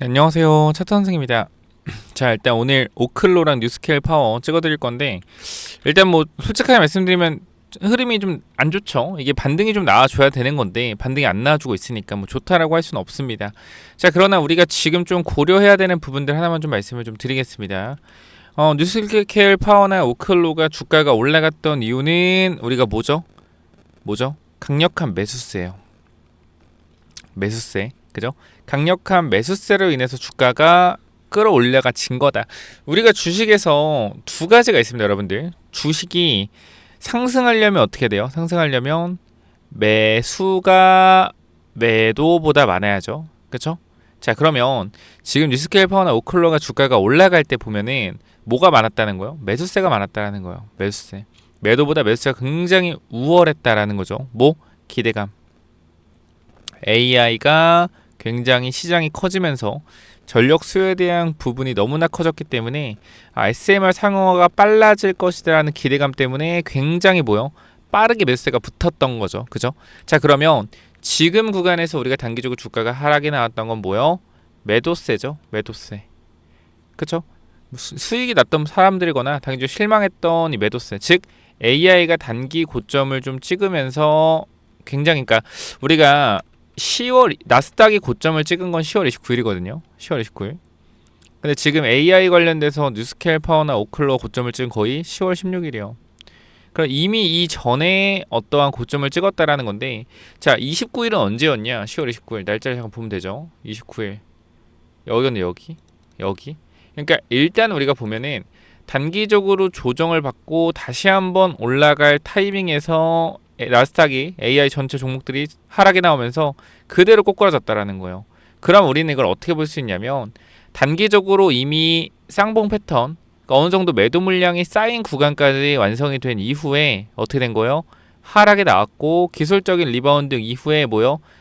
네, 안녕하세요. 차트 선생입니다. 자, 일단 오늘 오클로랑 뉴스케일 파워 찍어드릴 건데, 일단 뭐 솔직하게 말씀드리면 흐름이 좀 안 좋죠. 이게 반등이 좀 나와줘야 되는 건데 반등이 안 나와주고 있으니까 뭐 좋다라고 할 수는 없습니다. 자, 그러나 우리가 지금 좀 고려해야 되는 부분들 하나만 좀 말씀을 좀 드리겠습니다. 뉴스케일 파워나 오클로가 주가가 올라갔던 이유는 우리가 뭐죠? 강력한 매수세예요. 매수세, 그죠? 강력한 매수세로 인해서 주가가 끌어올려진 거다. 우리가 주식에서 두 가지가 있습니다, 여러분들. 주식이 상승하려면 어떻게 돼요? 상승하려면 매수가 매도보다 많아야죠, 그렇죠? 자, 그러면 지금 뉴스케일 파워나 오클로가 주가가 올라갈 때 보면은 뭐가 많았다는 거예요? 매수세가 많았다라는 거예요. 매수세. 매도보다 매수세가 굉장히 우월했다라는 거죠. 뭐? 기대감. AI가 굉장히 시장이 커지면서 전력 수요에 대한 부분이 너무나 커졌기 때문에 SMR 상용화가 빨라질 것이라는 기대감 때문에 굉장히 빠르게 매수세가 붙었던 거죠. 그죠? 자, 그러면 지금 구간에서 우리가 단기적으로 주가가 하락이 나왔던 건 뭐요? 매도세죠. 매도세. 그쵸? 수익이 났던 사람들이거나 단기적으로 실망했던 이 매도세. 즉 AI가 단기 고점을 좀 찍으면서 굉장히, 그러니까 우리가 10월 나스닥이 고점을 찍은 건 10월 29일이거든요. 10월 29일. 근데 지금 AI 관련돼서 뉴스케일 파워나 오클로 고점을 찍은 거의 10월 16일이에요. 그럼 이미 이 전에 어떠한 고점을 찍었다라는 건데, 자, 29일은 언제였냐? 10월 29일 날짜를 잠깐 보면 되죠. 29일 여기였네. 여기. 그러니까 일단 우리가 보면은 단기적으로 조정을 받고 다시 한번 올라갈 타이밍에서 나스닥이 AI 전체 종목들이 하락이 나오면서 그대로 꼬꾸라졌다라는 거예요. 그럼 우리는 이걸 어떻게 볼 수 있냐면 단기적으로 이미 쌍봉 패턴, 그러니까 어느 정도 매도 물량이 쌓인 구간까지 완성이 된 이후에 어떻게 된 거예요? 하락이 나왔고 기술적인 리바운드 이후에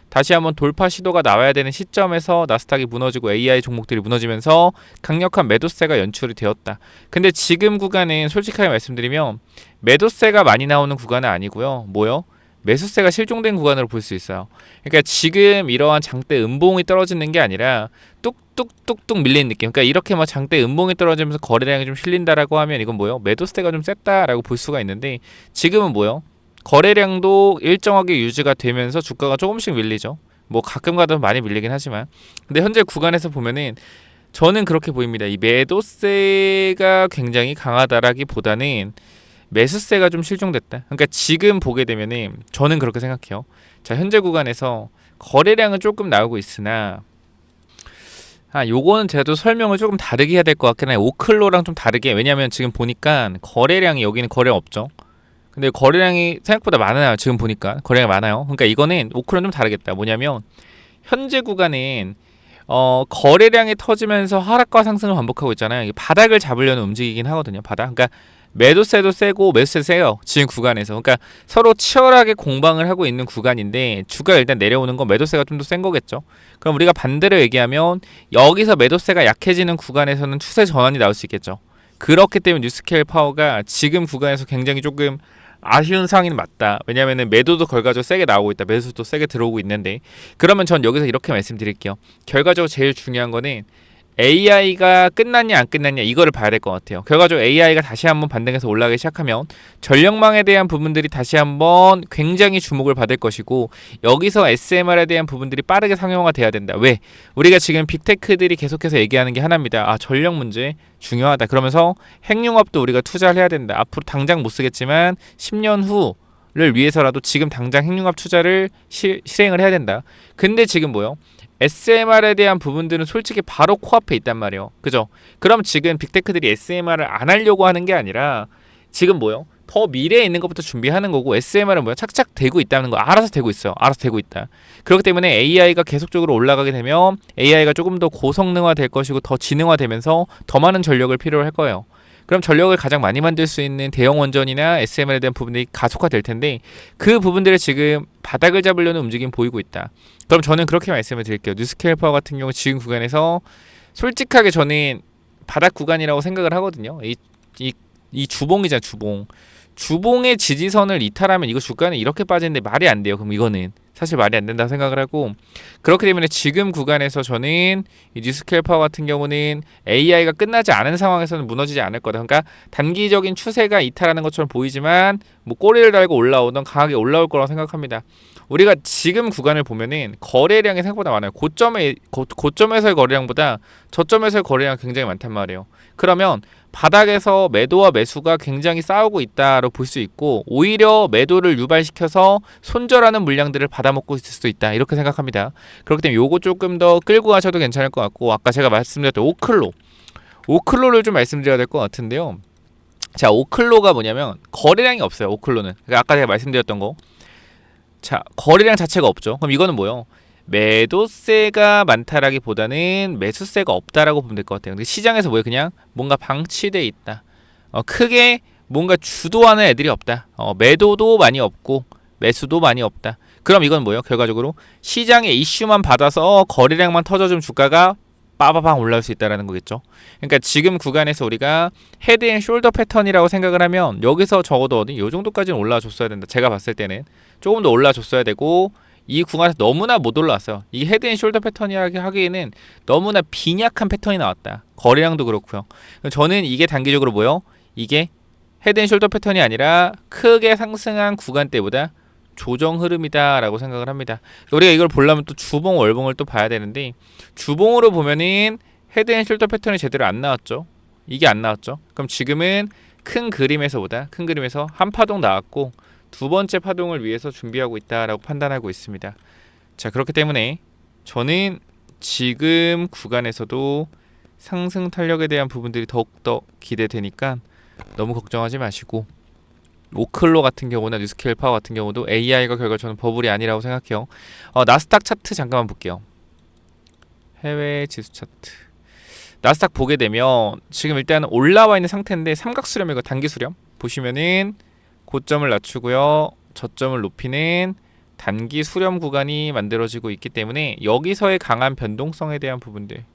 다시 한번 돌파 시도가 나와야 되는 시점에서 나스닥이 무너지고 AI 종목들이 무너지면서 강력한 매도세가 연출이 되었다. 근데 지금 구간은 솔직하게 말씀드리면 매도세가 많이 나오는 구간은 아니고요. 매수세가 실종된 구간으로 볼 수 있어요. 그러니까 지금 이러한 장대 음봉이 떨어지는 게 아니라 뚝뚝뚝뚝 밀리는 느낌. 그러니까 이렇게 장대 음봉이 떨어지면서 거래량이 좀 실린다라고 하면 이건 매도세가 좀 셌다라고 볼 수가 있는데, 지금은 거래량도 일정하게 유지가 되면서 주가가 조금씩 밀리죠. 가끔 가다 많이 밀리긴 하지만, 근데 현재 구간에서 보면은 저는 그렇게 보입니다. 이 매도세가 굉장히 강하다라기보다는 매수세가 좀 실종됐다. 그러니까 지금 보게 되면은 저는 그렇게 생각해요. 자, 현재 구간에서 거래량은 조금 나오고 있으나, 요거는 제가 또 설명을 조금 다르게 해야 될 것 같긴 해요. 오클로랑 좀 다르게. 왜냐면 지금 보니까 거래량이, 여기는 거래량 없죠. 근데 거래량이 생각보다 많아요. 지금 보니까 거래량이 많아요. 그러니까 이거는 오클로는 좀 다르겠다. 뭐냐면 현재 구간은 거래량이 터지면서 하락과 상승을 반복하고 있잖아요. 바닥을 잡으려는 움직이긴 하거든요. 바닥. 그러니까 매도세도 세고 매수세 세요. 지금 구간에서. 그러니까 서로 치열하게 공방을 하고 있는 구간인데 주가 일단 내려오는 건 매도세가 좀 더 센 거겠죠. 그럼 우리가 반대로 얘기하면 여기서 매도세가 약해지는 구간에서는 추세 전환이 나올 수 있겠죠. 그렇기 때문에 뉴스케일 파워가 지금 구간에서 굉장히 조금 아쉬운 상황이 맞다. 왜냐면은 매도도 결과적으로 세게 나오고 있다. 매수도 세게 들어오고 있는데, 그러면 전 여기서 이렇게 말씀드릴게요. 결과적으로 제일 중요한 거는 AI가 끝났냐 안 끝났냐 이거를 봐야 될 것 같아요. 결과적으로 AI가 다시 한번 반등해서 올라가기 시작하면 전력망에 대한 부분들이 다시 한번 굉장히 주목을 받을 것이고, 여기서 SMR에 대한 부분들이 빠르게 상용화가 돼야 된다. 왜? 우리가 지금 빅테크들이 계속해서 얘기하는 게 하나입니다. 전력 문제 중요하다. 그러면서 핵융합도 우리가 투자를 해야 된다. 앞으로 당장 못 쓰겠지만 10년 후를 위해서라도 지금 당장 핵융합 투자를 실행을 해야 된다. 근데 지금 SMR에 대한 부분들은 솔직히 바로 코앞에 있단 말이에요. 그죠? 그럼 지금 빅테크들이 SMR을 안 하려고 하는 게 아니라 지금 더 미래에 있는 것부터 준비하는 거고, SMR은 착착 되고 있다는 거. 알아서 되고 있어요. 알아서 되고 있다. 그렇기 때문에 AI가 계속적으로 올라가게 되면 AI가 조금 더 고성능화 될 것이고 더 지능화 되면서 더 많은 전력을 필요로 할 거예요. 그럼 전력을 가장 많이 만들 수 있는 대형 원전이나 SMR에 대한 부분들이 가속화될 텐데, 그 부분들을 지금 바닥을 잡으려는 움직임 보이고 있다. 그럼 저는 그렇게 말씀을 드릴게요. 뉴스케일 파워 같은 경우 지금 구간에서 솔직하게 저는 바닥 구간이라고 생각을 하거든요. 이 주봉이잖아, 주봉. 주봉의 지지선을 이탈하면 이거 주가는 이렇게 빠지는데 말이 안 돼요. 그럼 이거는 사실 말이 안 된다고 생각을 하고, 그렇기 때문에 지금 구간에서 저는 이 뉴스캘퍼 같은 경우는 AI가 끝나지 않은 상황에서는 무너지지 않을 거다. 그러니까 단기적인 추세가 이탈하는 것처럼 보이지만 뭐 꼬리를 달고 올라오던 강하게 올라올 거라고 생각합니다. 우리가 지금 구간을 보면은 거래량이 생각보다 많아요. 고점에서의 거래량보다 저점에서의 거래량이 굉장히 많단 말이에요. 그러면 바닥에서 매도와 매수가 굉장히 싸우고 있다로 볼 수 있고, 오히려 매도를 유발시켜서 손절하는 물량들을 받아먹고 있을 수도 있다, 이렇게 생각합니다. 그렇기 때문에 요거 조금 더 끌고 가셔도 괜찮을 것 같고, 아까 제가 말씀드렸던 오클로를 좀 말씀드려야 될 것 같은데요. 자, 오클로가 뭐냐면 거래량이 없어요. 오클로는 그러니까 아까 제가 말씀드렸던 거, 자, 거래량 자체가 없죠. 그럼 이거는 뭐예요? 매도세가 많다라기보다는 매수세가 없다라고 보면 될 것 같아요. 근데 시장에서 뭐예요? 그냥 뭔가 방치돼 있다. 크게 뭔가 주도하는 애들이 없다. 매도도 많이 없고 매수도 많이 없다. 그럼 이건 뭐예요? 결과적으로 시장의 이슈만 받아서 거래량만 터져주면 주가가 빠바방 올라올 수 있다라는 거겠죠. 그러니까 지금 구간에서 우리가 헤드 앤 숄더 패턴이라고 생각을 하면 여기서 적어도 어디 요 정도까지는 올라줬어야 된다. 제가 봤을 때는 조금 더 올라줬어야 되고, 이 구간에서 너무나 못 올라왔어요. 이 헤드 앤 숄더 패턴이라고 하기에는 너무나 빈약한 패턴이 나왔다. 거래량도 그렇고요. 저는 이게 단기적으로 뭐예요? 이게 헤드 앤 숄더 패턴이 아니라 크게 상승한 구간 때보다 조정 흐름이다라고 생각을 합니다. 우리가 이걸 보려면 또 주봉, 월봉을 또 봐야 되는데, 주봉으로 보면은 헤드 앤 숄더 패턴이 제대로 안 나왔죠. 이게 안 나왔죠. 그럼 지금은 큰 그림에서 한 파동 나왔고 두 번째 파동을 위해서 준비하고 있다라고 판단하고 있습니다. 자, 그렇기 때문에 저는 지금 구간에서도 상승 탄력에 대한 부분들이 더욱더 기대되니까 너무 걱정하지 마시고, 오클로 같은 경우나 뉴스케일파 같은 경우도 AI가 결과 저는 버블이 아니라고 생각해요. 나스닥 차트 잠깐만 볼게요. 해외 지수 차트. 나스닥 보게 되면 지금 일단 올라와 있는 상태인데, 삼각수렴이고 단기 수렴 보시면은 고점을 낮추고요, 저점을 높이는 단기 수렴 구간이 만들어지고 있기 때문에 여기서의 강한 변동성에 대한 부분들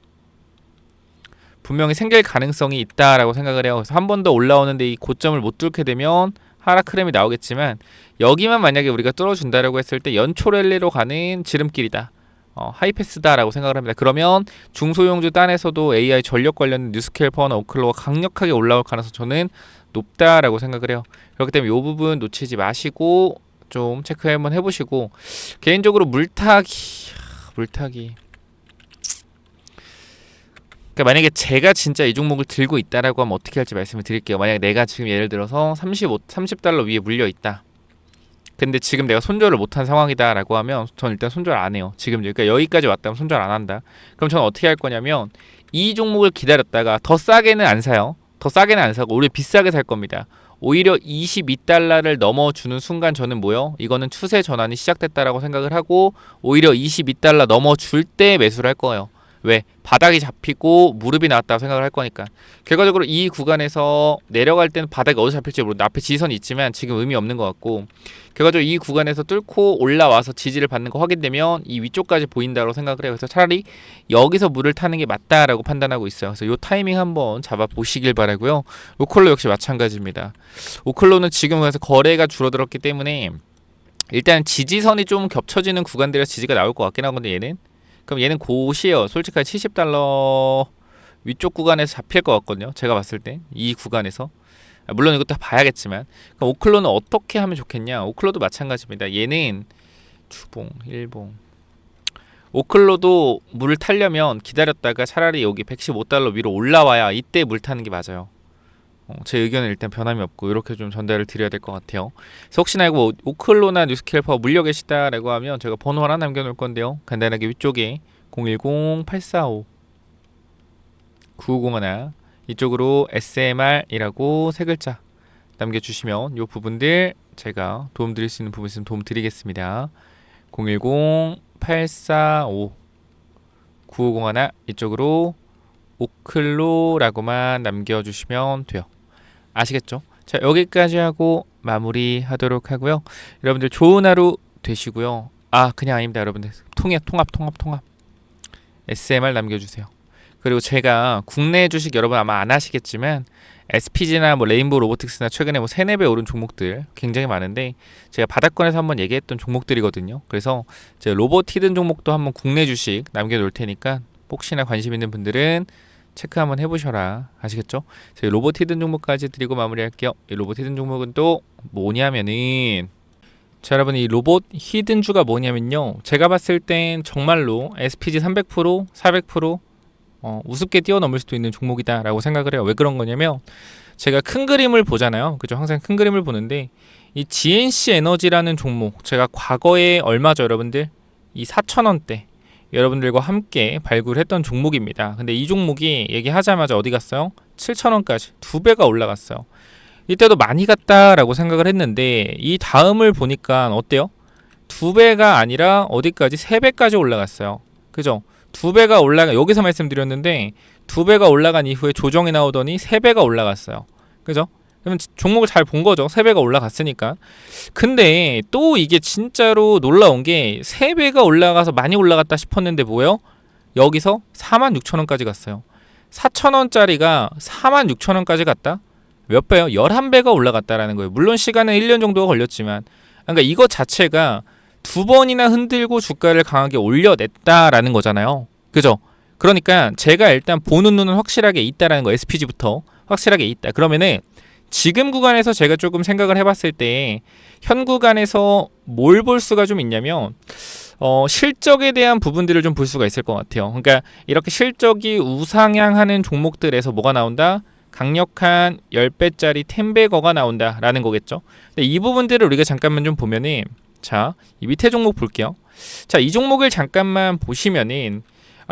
분명히 생길 가능성이 있다라고 생각을 해요. 그래서 한 번 더 올라오는데 이 고점을 못 뚫게 되면 하락 흐름이 나오겠지만, 여기만 만약에 우리가 뚫어준다라고 했을 때 연초 랠리로 가는 지름길이다, 하이패스다라고 생각을 합니다. 그러면 중소형주 단에서도 AI 전력 관련 뉴스케일퍼나 오클로가 강력하게 올라올 가능성 저는 높다라고 생각을 해요. 그렇기 때문에 이 부분 놓치지 마시고 좀 체크 한번 해보시고, 개인적으로 물타기 그러니까 만약에 제가 진짜 이 종목을 들고 있다라고 하면 어떻게 할지 말씀을 드릴게요. 만약에 내가 지금 예를 들어서 30달러 위에 물려 있다, 근데 지금 내가 손절을 못한 상황이다라고 하면 전 일단 손절 안 해요. 지금 그러니까 여기까지 왔다면 손절 안 한다. 그럼 저는 어떻게 할 거냐면 이 종목을 기다렸다가 더 싸게는 안 사요. 더 싸게는 안 사고 오히려 비싸게 살 겁니다. 오히려 22달러를 넘어주는 순간 저는 뭐요? 이거는 추세 전환이 시작됐다라고 생각을 하고 오히려 22달러 넘어줄 때 매수를 할 거예요. 왜? 바닥이 잡히고 무릎이 나왔다고 생각을 할 거니까. 결과적으로 이 구간에서 내려갈 때는 바닥이 어디서 잡힐지 모르는데 앞에 지지선이 있지만 지금 의미 없는 것 같고, 결과적으로 이 구간에서 뚫고 올라와서 지지를 받는 거 확인되면 이 위쪽까지 보인다고 생각을 해요. 그래서 차라리 여기서 물을 타는 게 맞다라고 판단하고 있어요. 그래서 이 타이밍 한번 잡아보시길 바라고요. 오클로 역시 마찬가지입니다. 오클로는 지금 그래서 거래가 줄어들었기 때문에 일단 지지선이 좀 겹쳐지는 구간들에서 지지가 나올 것 같긴 하거든요. 그럼 얘는 곧이에요. 솔직하게 70달러 위쪽 구간에서 잡힐 것 같거든요. 제가 봤을 때 이 구간에서. 물론 이것도 봐야겠지만, 그럼 오클로는 어떻게 하면 좋겠냐? 오클로도 마찬가지입니다. 얘는 주봉, 일봉. 오클로도 물을 타려면 기다렸다가 차라리 여기 115달러 위로 올라와야 이때 물 타는 게 맞아요. 제 의견은 일단 변함이 없고 이렇게 좀 전달을 드려야 될 것 같아요. 그래서 혹시나 이거 오클로나 뉴스케일퍼 물려 계시다라고 하면 제가 번호 하나 남겨놓을 건데요. 간단하게 위쪽에 010-845-9501 이쪽으로 SMR이라고 세 글자 남겨주시면 이 부분들 제가 도움드릴 수 있는 부분 있으면 도움 드리겠습니다. 010-845-9501 이쪽으로 오클로라고만 남겨주시면 돼요. 아시겠죠? 자, 여기까지 하고 마무리하도록 하고요. 여러분들 좋은 하루 되시고요. 그냥 아닙니다. 여러분들 통합 SMR 남겨주세요. 그리고 제가 국내 주식 여러분 아마 안 하시겠지만 SPG나 뭐 레인보우 로보틱스나 최근에 뭐 3-4배 오른 종목들 굉장히 많은데 제가 바닥권에서 한번 얘기했던 종목들이거든요. 그래서 제가 로봇 히든 종목도 한번 국내 주식 남겨놓을 테니까 혹시나 관심 있는 분들은 체크 한번 해보셔라. 아시겠죠? 제가 로봇 히든 종목까지 드리고 마무리할게요. 이 로봇 히든 종목은 또 뭐냐면은, 자 여러분, 이 로봇 히든주가 뭐냐면요, 제가 봤을 땐 정말로 SPG 300%, 400% 우습게 뛰어넘을 수도 있는 종목이다 라고 생각을 해요. 왜 그런 거냐면, 제가 큰 그림을 보잖아요. 그죠? 항상 큰 그림을 보는데, 이 GNC 에너지라는 종목, 제가 과거에 얼마죠 여러분들? 이 4,000원대 여러분들과 함께 발굴했던 종목입니다. 근데 이 종목이 얘기하자마자 어디 갔어요? 7,000원까지 2배가 올라갔어요. 이때도 많이 갔다라고 생각을 했는데, 이 다음을 보니까 어때요? 2배가 아니라 어디까지? 3배까지 올라갔어요. 그죠? 2배가 올라가, 여기서 말씀드렸는데 2배가 올라간 이후에 조정이 나오더니 3배가 올라갔어요. 그죠? 그러면 종목을 잘 본 거죠. 3배가 올라갔으니까. 근데 또 이게 진짜로 놀라운 게 3배가 올라가서 많이 올라갔다 싶었는데 뭐예요? 여기서 46,000원까지 갔어요. 4,000원짜리가 46,000원까지 갔다? 몇 배요? 11배가 올라갔다라는 거예요. 물론 시간은 1년 정도가 걸렸지만, 그러니까 이것 자체가 2번이나 흔들고 주가를 강하게 올려냈다라는 거잖아요. 그죠? 그러니까 제가 일단 보는 눈은 확실하게 있다라는 거, SPG부터 확실하게 있다. 그러면은 지금 구간에서 제가 조금 생각을 해봤을 때 현 구간에서 뭘 볼 수가 좀 있냐면, 실적에 대한 부분들을 좀 볼 수가 있을 것 같아요. 그러니까 이렇게 실적이 우상향하는 종목들에서 뭐가 나온다? 강력한 10배짜리 텐베거가 나온다라는 거겠죠. 근데 이 부분들을 우리가 잠깐만 좀 보면은, 자, 이 밑에 종목 볼게요. 자, 이 종목을 잠깐만 보시면은,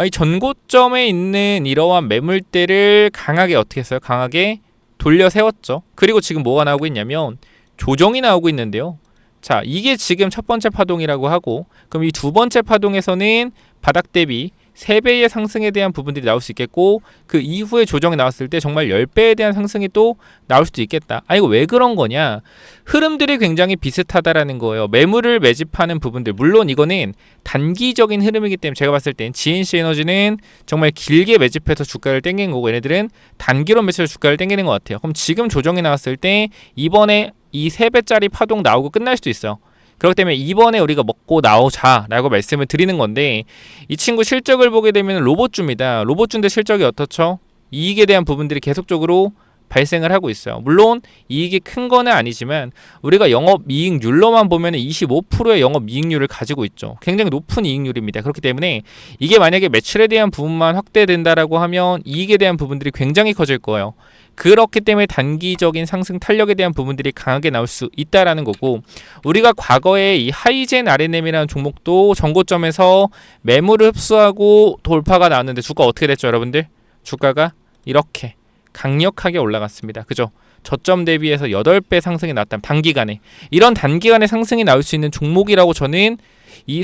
이 전고점에 있는 이러한 매물대를 강하게 어떻게 했어요? 강하게 돌려 세웠죠. 그리고 지금 뭐가 나오고 있냐면 조정이 나오고 있는데요. 자, 이게 지금 첫 번째 파동이라고 하고, 그럼 이 두 번째 파동에서는 바닥 대비 3배의 상승에 대한 부분들이 나올 수 있겠고, 그 이후에 조정이 나왔을 때 정말 10배에 대한 상승이 또 나올 수도 있겠다. 이거 왜 그런 거냐? 흐름들이 굉장히 비슷하다라는 거예요. 매물을 매집하는 부분들, 물론 이거는 단기적인 흐름이기 때문에 제가 봤을 땐 GNC 에너지는 정말 길게 매집해서 주가를 땡긴 거고, 얘네들은 단기로 매집해서 주가를 땡기는 것 같아요. 그럼 지금 조정이 나왔을 때 이번에 이 3배짜리 파동 나오고 끝날 수도 있어요. 그렇기 때문에 이번에 우리가 먹고 나오자라고 말씀을 드리는 건데, 이 친구 실적을 보게 되면 로봇주입니다. 로봇주인데 실적이 어떻죠? 이익에 대한 부분들이 계속적으로 발생을 하고 있어요. 물론 이익이 큰 거는 아니지만 우리가 영업이익률로만 보면 25%의 영업이익률을 가지고 있죠. 굉장히 높은 이익률입니다. 그렇기 때문에 이게 만약에 매출에 대한 부분만 확대된다라고 하면 이익에 대한 부분들이 굉장히 커질 거예요. 그렇기 때문에 단기적인 상승 탄력에 대한 부분들이 강하게 나올 수 있다라는 거고, 우리가 과거에 이 하이젠 RNM이라는 종목도 전고점에서 매물을 흡수하고 돌파가 나왔는데 주가 어떻게 됐죠, 여러분들? 주가가 이렇게 강력하게 올라갔습니다. 그죠? 저점 대비해서 8배 상승이 나왔다면 단기간에, 이런 단기간에 상승이 나올 수 있는 종목이라고 저는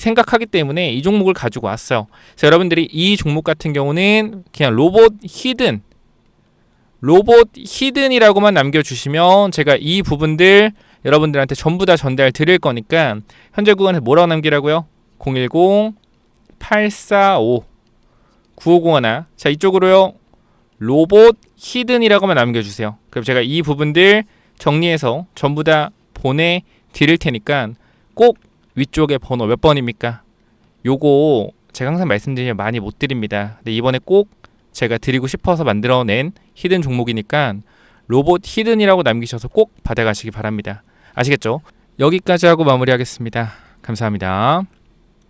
생각하기 때문에 이 종목을 가지고 왔어요. 그래서 여러분들이 이 종목 같은 경우는 그냥 로봇 히든이라고만 남겨주시면 제가 이 부분들 여러분들한테 전부 다 전달 드릴 거니까, 현재 구간에 뭐라고 남기라고요? 010-845-9501. 자, 이쪽으로요, 로봇 히든이라고만 남겨주세요. 그럼 제가 이 부분들 정리해서 전부 다 보내드릴 테니까 꼭 위쪽에 번호 몇 번입니까? 요거 제가 항상 말씀드리면 많이 못 드립니다. 근데 이번에 꼭 제가 드리고 싶어서 만들어낸 히든 종목이니까 로봇 히든이라고 남기셔서 꼭 받아가시기 바랍니다. 아시겠죠? 여기까지 하고 마무리하겠습니다. 감사합니다.